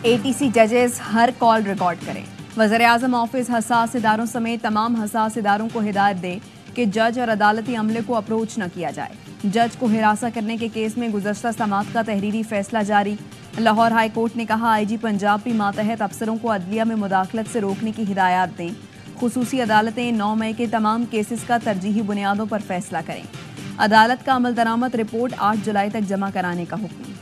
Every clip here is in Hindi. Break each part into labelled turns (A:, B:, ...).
A: ATC जजेस हर कॉल रिकॉर्ड करें। वज़ीर-ए-आज़म ऑफिस हसास इदारों समेत तमाम हसास इदारों को हिदायत दे कि जज और अदालती अमले को अप्रोच न किया जाए। जज को हिरासत करने के केस में गुज़श्ता समाअत का तहरीरी फैसला जारी। लाहौर हाई कोर्ट ने कहा IG पंजाब भी मातहत अफसरों को अदलिया में मुदाखलत से रोकने की हिदायत दें। खुसूसी अदालतें 9 मई के तमाम केसेस का तरजीही बुनियादों पर फैसला करें। अदालत का अमल दरामद रिपोर्ट 8 जुलाई तक जमा कराने का हुक्म।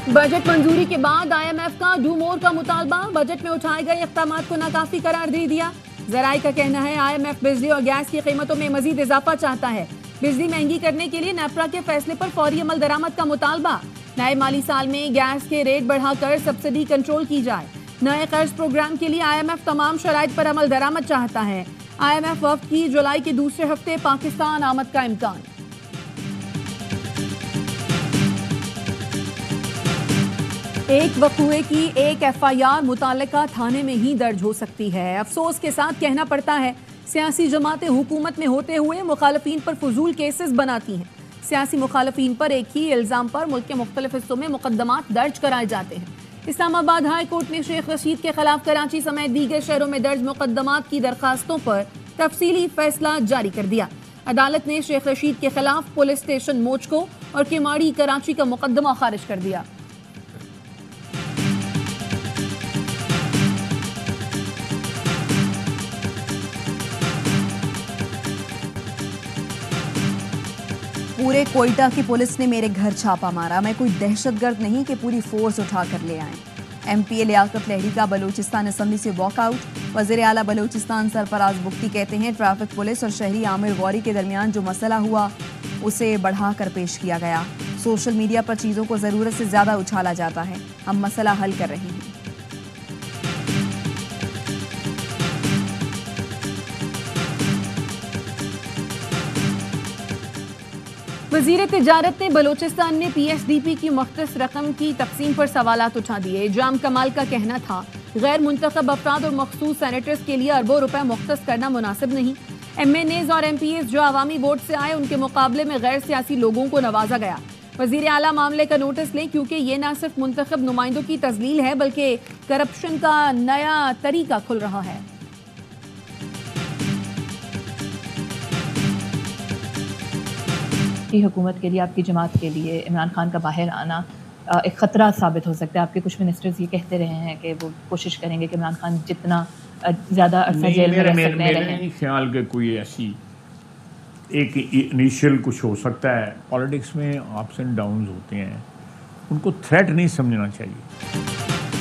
A: बजट मंजूरी के बाद IMF का डू मोर का मुतालबा। बजट में उठाए गए इक़दामात को नाकाफी करार दे दिया। ज़राए का कहना है IMF बिजली और गैस की कीमतों में मजीद इजाफा चाहता है। बिजली महंगी करने के लिए नेपरा के फैसले पर फौरी अमल दरामद का मुतालबा। नए माली साल में गैस के रेट बढ़ाकर सब्सिडी कंट्रोल की जाए। नए कर्ज प्रोग्राम के लिए IMF तमाम शराइत पर अमल दरामद चाहता है। IMF वफ्द की जुलाई के दूसरे हफ्ते पाकिस्तान आमद का इम्कान। एक वक़ुए की एक FIR मुताल्लिका थाने में ही दर्ज हो सकती है। अफसोस के साथ कहना पड़ता है, सियासी जमातें हुकूमत में होते हुए मुखालफीन पर फजूल केसेस बनाती हैं। सियासी मुखालफीन पर एक ही इल्ज़ाम पर मुल्क के मुख्तलिफ हिस्सों में मुकदमात दर्ज कराए जाते हैं। इस्लामाबाद हाई कोर्ट ने शेख रशीद के खिलाफ कराची समेत दीगर शहरों में दर्ज मुकदमात की दरखास्तों पर तफसीली फैसला जारी कर दिया। अदालत ने शेख रशीद के खिलाफ पुलिस स्टेशन मोचको और किमाड़ी कराची का मुकदमा खारिज कर दिया। पूरे कोयटा की पुलिस ने मेरे घर छापा मारा। मैं कोई दहशतगर्द नहीं कि पूरी फोर्स उठा कर ले आए। MPA लियाकत लहरी का बलूचिस्तान असम्बली से वॉकआउट। वज़ीर आला बलूचिस्तान सरफराज बुख्ती कहते हैं, ट्रैफिक पुलिस और शहरी आमिर गौरी के दरमियान जो मसला हुआ उसे बढ़ाकर पेश किया गया। सोशल मीडिया पर चीज़ों को ज़रूरत से ज़्यादा उछाला जाता है। हम मसला हल कर रहे हैं। वज़ीर तिजारत ने बलोचिस्तान में PSDP की मुख्तस रकम की तकसीम पर सवालात उठा दिए। जाम कमाल का कहना था, गैर मुंतखब अफराद और मखसूस सेनेटर्स के लिए अरबों रुपए मुख्तस करना मुनासिब नहीं। MNAs और MPAs जो अवामी वोट से आए उनके मुकाबले में गैर सियासी लोगों को नवाजा गया। वज़ीर आला मामले का नोटिस लें, क्योंकि ये न सिर्फ मुंतखब नुमाइंदों की तजलील है बल्कि करप्शन का नया तरीका खुल रहा है।
B: हुकूमत के लिए, आपकी जमात के लिए इमरान खान का बाहर आना एक ख़तरा साबित हो सकता है। आपके कुछ मिनिस्टर्स ये कहते रहे हैं कि वो कोशिश करेंगे कि इमरान खान जितना ज़्यादा अरसा जेल में रह सकते हैं।
C: मेरे ख्याल के कोई ऐसी एक इनिशियल कुछ हो सकता है। पॉलिटिक्स में अप्स एंड डाउन्स होते हैं, उनको थ्रेट नहीं समझना चाहिए।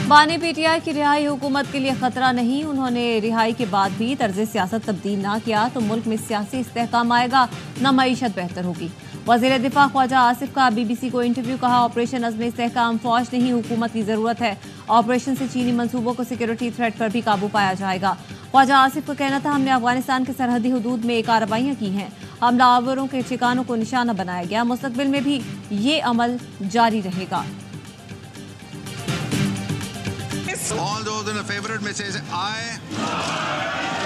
D: बानी PTI की रिहाई हुकूमत के लिए खतरा नहीं। उन्होंने रिहाई के बाद भी तर्ज सियासत तब्दील ना किया तो मुल्क में सियासी इस्तेहकाम आएगा, न मईशत बेहतर होगी। वज़ीर दिफा ख्वाजा आसिफ का BBC को इंटरव्यू। कहा, ऑपरेशन अज़्म इस्तेहकाम फौज नहीं हुकूमत की ज़रूरत है। ऑपरेशन से चीनी मंसूबों को सिक्योरिटी थ्रेट पर भी काबू पाया जाएगा। ख्वाजा आसिफ का कहना था, हमने अफगानिस्तान के सरहदी हुदूद में कार्रवाइयाँ की हैं। हमलावरों के ठिकानों को निशाना बनाया गया। मुस्तकबिल में भी ये अमल जारी रहेगा।
E: All those in favor may say aye,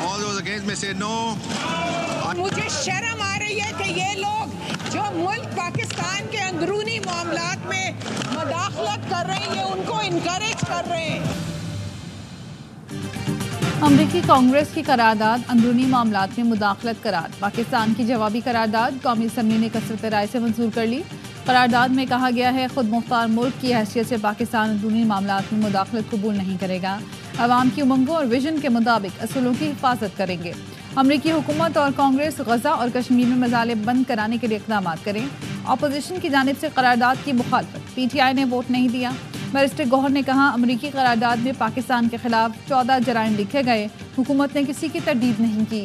E: all those against may say no.
F: मुझे शर्म आ रही है कि ये लोग जो मुल्क पाकिस्तान के अंदरूनी मामलात में मुदाखलत कर रहे हैं, उनको इनकरेज कर रहे हैं।
G: अमरीकी कांग्रेस की करारदाद अंदरूनी मामलात में मुदाखलत करार। पाकिस्तान की जवाबी करारदाद कौमी असम्बली ने कसरत राय से मंजूर कर ली। करारदाद में कहा गया है, खुद मुख्तार मुल्क की हैसियत से पाकिस्तान अंदरूनी मामलात में मुदाखलत कबूल नहीं करेगा। अवाम की उमंगों और विजन के मुताबिक असूलों की हिफाजत करेंगे। अमरीकी हुकूमत और कांग्रेस गजा और कश्मीर में मसाले बंद कराने के लिए इक़दाम करें। अपोजिशन की जानिब से करारदाद की मुखालफत। PTI ने वोट नहीं दिया। बैरिस्टर गौहर ने कहा, अमरीकी करारदाद में पाकिस्तान के खिलाफ 14 जराइम लिखे गए, हुकूमत ने किसी की तरदीद नहीं की।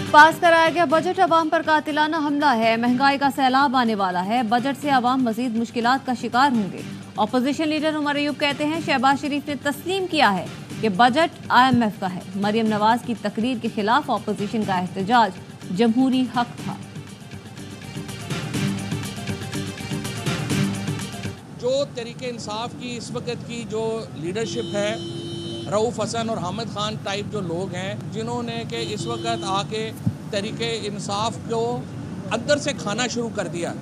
D: पास कराया गया बजट अवाम पर कातिलाना हमला है। महंगाई का सैलाब आने वाला है। बजट से अवाम मजीद मुश्किलात का शिकार होंगे। अपोजिशन लीडर उमर अयूब कहते हैं, शहबाज शरीफ ने तस्लीम किया है कि बजट IMF का है। मरियम नवाज की तकरीर के खिलाफ अपोजिशन का एहतजाज जमहूरी हक था।
H: जो जो तरीके इंसाफ की इस वक्त की जो लीडरशिप है, रऊफ़ हसन और हामिद खान टाइप जो लोग हैं, जिन्होंने कि इस वक्त आके तरीके इंसाफ को अंदर से खाना शुरू कर दिया।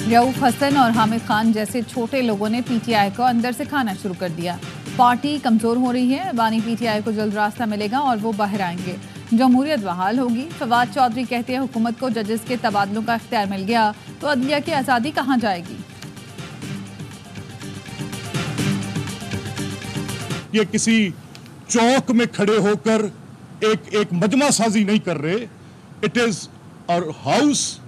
G: रऊफ हसन और हामिद खान जैसे छोटे लोगों ने पीटीआई को अंदर से खाना शुरू कर दिया। पार्टी कमजोर हो रही है, बानी पीटीआई को जल्द रास्ता मिलेगा और वो बाहर आएंगे, जमहूरियत बहाल होगी। फवाद चौधरी कहते हैं हुकूमत को जजेस के तबादलों का इख्तियार मिल गया तो अदलिया की आज़ादी कहाँ जाएगी।
I: ये किसी चौक में खड़े होकर एक मजमा साजी नहीं कर रहे। It is our house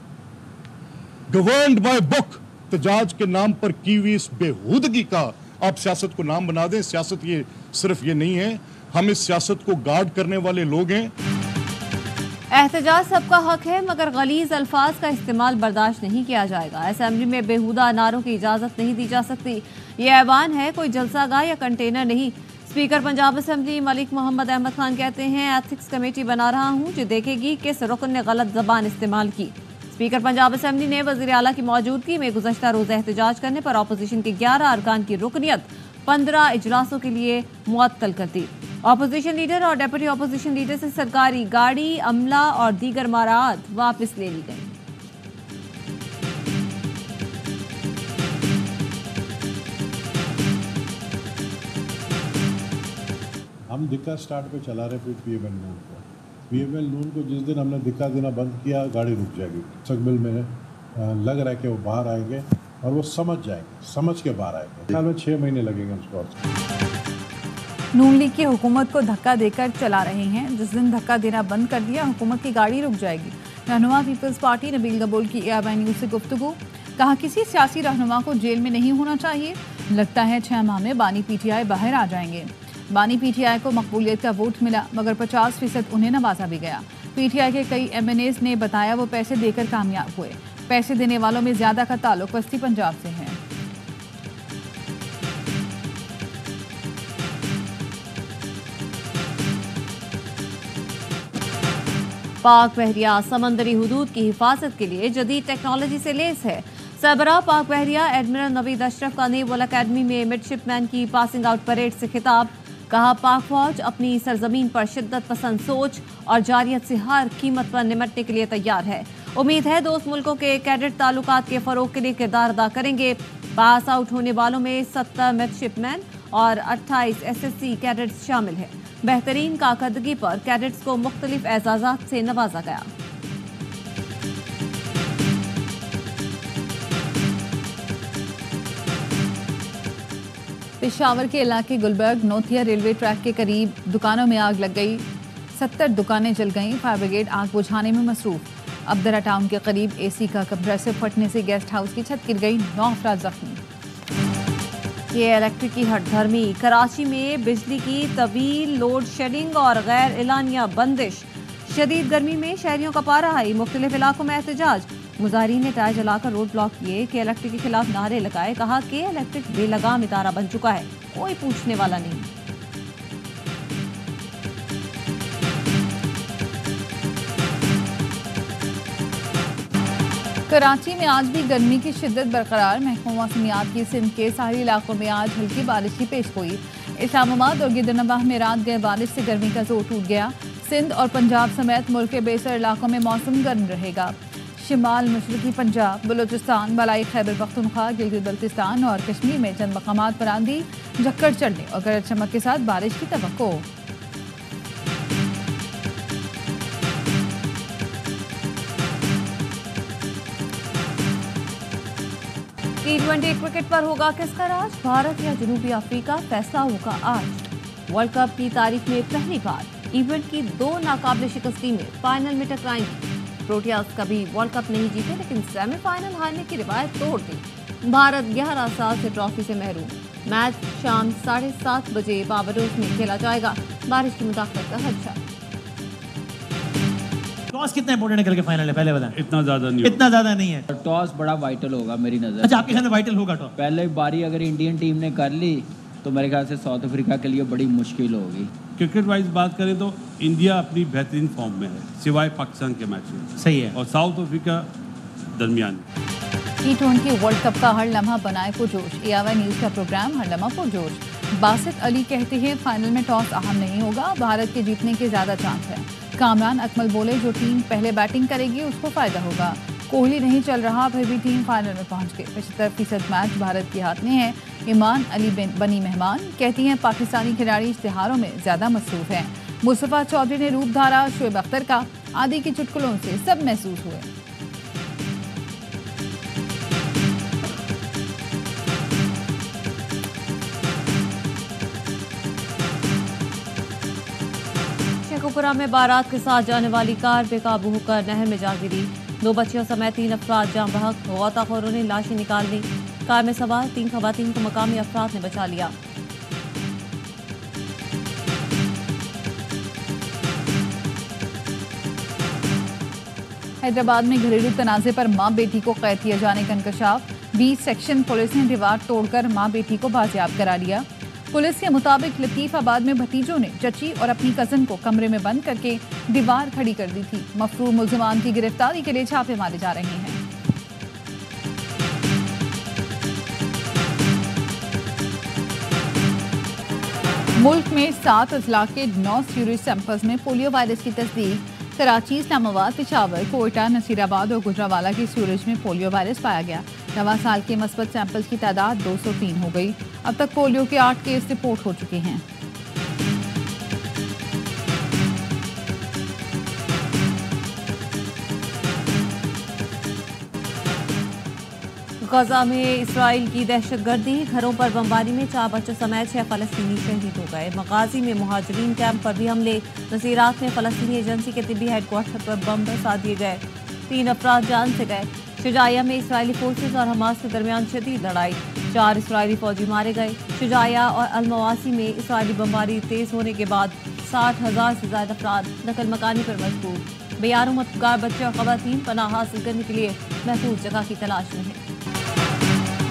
I: governed by book. एहतजाज के नाम पर की हुई इस बेहूदगी का आप सियासत को नाम बना दें। सियासत ये सिर्फ ये नहीं है, हम इस सियासत को गार्ड करने वाले लोग हैं।
D: एहतजाज सबका हक है, मगर गलीज अल्फाज का इस्तेमाल बर्दाश्त नहीं किया जाएगा। असेंबली में बेहुदा नारों की इजाज़त नहीं दी जा सकती। ये ऐवान है, कोई जलसागाह या कंटेनर नहीं। स्पीकर पंजाब असेंबली मलिक मोहम्मद अहमद खान कहते हैं एथिक्स कमेटी बना रहा हूं जो देखेगी किस रुकन ने गलत जबान इस्तेमाल की। स्पीकर पंजाब असेंबली ने वज़ीर आला की मौजूदगी में गुज़श्ता रोज़ एहतजाज करने पर अपोजिशन के 11 अरकान की रुकनियत 15 इजलासों के लिए मुअत्तल कर दी। अपोजिशन लीडर और डेप्यूटी अपोजिशन लीडर से सरकारी गाड़ी, अमला और दीगर मारात वापस ले ली गई।
J: हम धिक्का स्टार्ट पे चला रहे थे पीएमएल नून को। पीएमएल नून को जिस दिन हमने धिक्का देना बंद किया, गाड़ी रुक जाएगी। मुस्तकबिल में लग रहा है कि वो बाहर आएंगे और वो समझ जाएंगे, समझ के बाहर आएंगे। साल में 6 महीने लगेंगे उसको।
G: नून लीग की हुकूमत को धक्का देकर चला रहे हैं। जिस दिन धक्का देना बंद कर दिया, हुकूमत की गाड़ी रुक जाएगी। रहनुमा पीपल्स पार्टी नबील गबूल की एआईबी न्यूज़ से गुफ्तगू। कहा किसी सियासी रहनुमा को जेल में नहीं होना चाहिए। लगता है 6 माह में बानी पीटीआई बाहर आ जाएंगे। बानी पीटीआई को मकबूलियत का वोट मिला, मगर 50% उन्हें नवाजा भी गया। पीटीआई के कई एमएनएस ने बताया वो पैसे देकर कामयाब हुए। पैसे देने वालों में ज्यादा का ताल्लुक वस्ती पंजाब से है।
D: पाक बहरिया समंदरी हुदूद की हिफाजत के लिए जदीद टेक्नोलॉजी से लैस है। सरबराह पाक बहरिया एडमिरल नवीद अशरफ का नेवल अकेडमी में मिडशिपमैन की पासिंग आउट परेड से खिताब। कहा पाक फौज अपनी सरजमीन पर शिद्दत पसंद सोच और जारियत से हर कीमत पर निमटने के लिए तैयार है। उम्मीद है दोस्त मुल्कों के कैडेट ताल्लुकात के फरोग के लिए किरदार अदा करेंगे। पास आउट होने वालों में 70 मिडशिपमैन और 28 SSC कैडेट्स शामिल हैं। बेहतरीन कारकर्दगी पर कैडेट्स को मुख्तलिफ एजाज़ात से नवाजा गया।
G: पेशावर के इलाके गुलबर्ग नोथिया रेलवे ट्रैक के करीब दुकानों में आग लग गई। 70 दुकानें जल गईं। फायर ब्रिगेड आग बुझाने में मसरूफ। अब्दरा टाउन के करीब AC का कंप्रेसर फटने से गेस्ट हाउस की छत गिर गई। 9 अफराद जख्मी।
D: ये इलेक्ट्रिक की हटधर्मी। कराची में बिजली की तवील लोड शेडिंग और गैर एलानिया बंदिश। शदीद गर्मी में शहरियों का पारा हाई। मुख्तलिफ इलाकों में एहतजाज। मुजाहिरीन ने टायर जलाकर रोड ब्लॉक किए। के इलेक्ट्रिक के खिलाफ नारे लगाए। कहा कि इलेक्ट्रिक बेलगाम इदारा बन चुका है, कोई पूछने वाला नहीं।
G: कराची में आज भी गर्मी की शिद्दत बरकरार। महकमा मौसमियात की सिंध के सारे इलाकों में आज हल्की बारिश की पेशगोई। इस्लामाबाद और गिदरनवाह में रात गए बारिश से गर्मी का जोर टूट गया। सिंध और पंजाब समेत मुल्क के बेसर इलाकों में मौसम गर्म रहेगा। शिमाल मशरकी पंजाब, बलूचिस्तान, मलाई खैबर पख्तूनख्वा, गिलगित बल्तिस्तान और कश्मीर में चंद मकामात पर आंधी, झक्कड़ चढ़ने और गरज चमक के साथ बारिश की तवक्को।
D: T20 क्रिकेट पर होगा किसका राज? भारत या जनूबी अफ्रीका? फैसला होगा आज। वर्ल्ड कप की तारीख में पहली बार इवेंट की 2 नाकाबिल शिकस्त टीमें फाइनल में टकराएंगी। प्रोटियाज कभी वर्ल्ड कप नहीं जीते, लेकिन सेमीफाइनल हारने की रिवायत तोड़ दी। भारत 11 साल से ट्रॉफी से महरूम। मैच शाम 7:30 बजे बारबडोस में खेला जाएगा। बारिश की मुदाखलत का खदशा।
K: टॉस कितना इंपॉर्टेंट है कल के फाइनल है, पहले बताएं।
L: इतना ज्यादा नहीं है।
K: टॉस बड़ा वाइटल होगा मेरी नजर।
L: अच्छा, आपके ख्याल में वाइटल होगा टॉस?
K: पहले बारी अगर इंडियन टीम ने कर ली तो मेरे ख्याल से साउथ अफ्रीका के लिए बड़ी मुश्किल होगी।
L: क्रिकेट वाइज बात करें तो इंडिया अपनी बेहतरीन फॉर्म में है, सिवाय पाकिस्तान के मैच में।
K: सही है।
L: और साउथ अफ्रीका दरमियान।
G: T20 वर्ल्ड कप का हर लम्हा बनाए पुरजोश। AIY न्यूज का प्रोग्राम हर लम्हा पुरजोश। बासित अली कहते हैं फाइनल में टॉस अहम नहीं होगा, भारत के जीतने के ज्यादा चांस है। कामरान अकमल बोले जो टीम पहले बैटिंग करेगी उसको फायदा होगा। कोहली नहीं चल रहा फिर भी टीम फाइनल में पहुंच गई। 75% मैच भारत के हाथ में है। ईमान अली बनी मेहमान, कहती हैं पाकिस्तानी खिलाड़ी इश्तिहारों में ज्यादा मसरूफ हैं। मुस्तफा चौधरी ने रूप धारा शोएब अख्तर का, आदि के चुटकुलों से सब महसूस हुए।
D: शेखुपुरा में बारात के साथ जाने वाली कार बेकाबू होकर नहर में जा गिरी। 2 बच्चियों समेत 3 अफराद जाम बहक। गौताखोरों ने लाशें निकाल ली। कार में सवार 3 खवातीन को मकामी अफराद ने बचा लिया।
G: हैदराबाद में घरेलू तनाजे पर मां बेटी को कैद किए जाने का इंकशाफ। 20 सेक्शन पुलिस ने दीवार तोड़कर मां बेटी को बाजियाब करा लिया। पुलिस के मुताबिक लतीफाबाद में भतीजों ने चची और अपनी कजन को कमरे में बंद करके दीवार खड़ी कर दी थी। मफरूर मुल्जिमान की गिरफ्तारी के लिए छापे मारे जा रहे हैं। मुल्क में 7 अजला के 9 सीरीज सैंपल्स में पोलियो वायरस की तस्दीक। कराची, इस्लामाबाद, पेशावर, कोयटा, नसीराबाद और गुजरावाला की सीरीज में पोलियो वायरस पाया गया। 9 साल के मस्बत सैंपल्स की तादाद 203 हो गई। अब तक पोलियो के 8 केस रिपोर्ट हो चुके हैं।
D: गजा में इसराइल की दहशतगर्दी, घरों पर बमबारी में 4 बच्चों समेत 6 फलस्तीनी शहीद हो गए। मगाजी में मुहाजिरीन कैंप पर भी हमले। नसीरात में फलस्तीनी एजेंसी के तिब्बी हेडक्वार्टर पर बम बरसा दिए गए। 3 अफराद जान से गए। शुजाया में इसराइली फोर्सेस और हमास के दरमियान शदीद लड़ाई। 4 इसराइली फौजी मारे गए। शुजाया और अलमवासी में इसराइली बमबारी तेज होने के बाद 60,000 से ज्यादा अफराद नकल मकानी पर मजबूर। बेयारों मतगार बच्चे और खवातीन पनाह हासिल करने के लिए महफूज जगह की तलाश में हैं।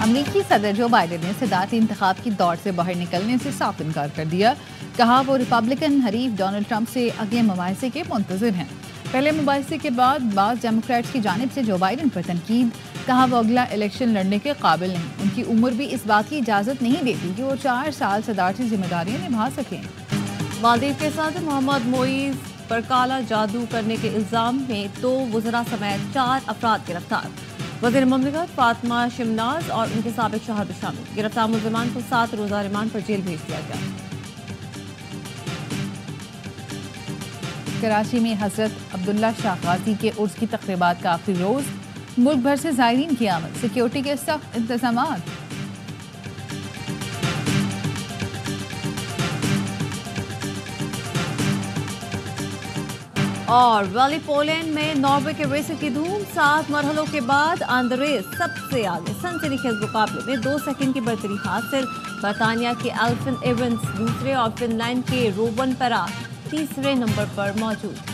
G: अमेरिकी सदर जो बाइडेन ने सदारती इंतखाब की दौड़ से बाहर निकलने से साफ इनकार कर दिया। कहा वो रिपब्लिकन हरीफ डोनाल्ड ट्रंप से अगले मुबाहिसे के मुंतज़िर हैं। पहले मुबाहिसे के बाद बाज़ डेमोक्रेट्स की जानिब से जो बाइडेन पर तनकीद। कहा वो अगला इलेक्शन लड़ने के काबिल नहीं। उनकी उम्र भी इस बात की इजाज़त नहीं देती कि वो 4 साल सदारती जिम्मेदारियाँ निभा सकें।
D: मालदीव के सदर मोहम्मद मोईज पर काला जादू करने के इल्ज़ाम में 2 वज़रा समेत 4 अफराद गिरफ्तार। वज़ीर मुमलिकत फातिमा शिमनाज और उनके साबिक शौहर भी शामिल। गिरफ्तार मुल्ज़िमान को 7 रोज़ा रिमांड पर जेल भेज दिया गया।
G: कराची में हज़रत अब्दुल्ला शाह गाज़ी के उर्स की तक़रीबात का आखिरी रोज़। मुल्क भर से ज़ायरीन की आमद। सिक्योरिटी के सख्त इंतज़ामात।
D: और वैली पोलैंड में नॉर्वे के रेसर की धूम। 7 मरहलों के बाद आंद्रेस सबसे आगे। सनसनीखेज मुकाबले में 2 सेकंड की बढ़तरी हासिल। बर्तानिया के एल्फिन एवंस दूसरे और फिनलैंड के रोवन पेरा तीसरे नंबर पर मौजूद।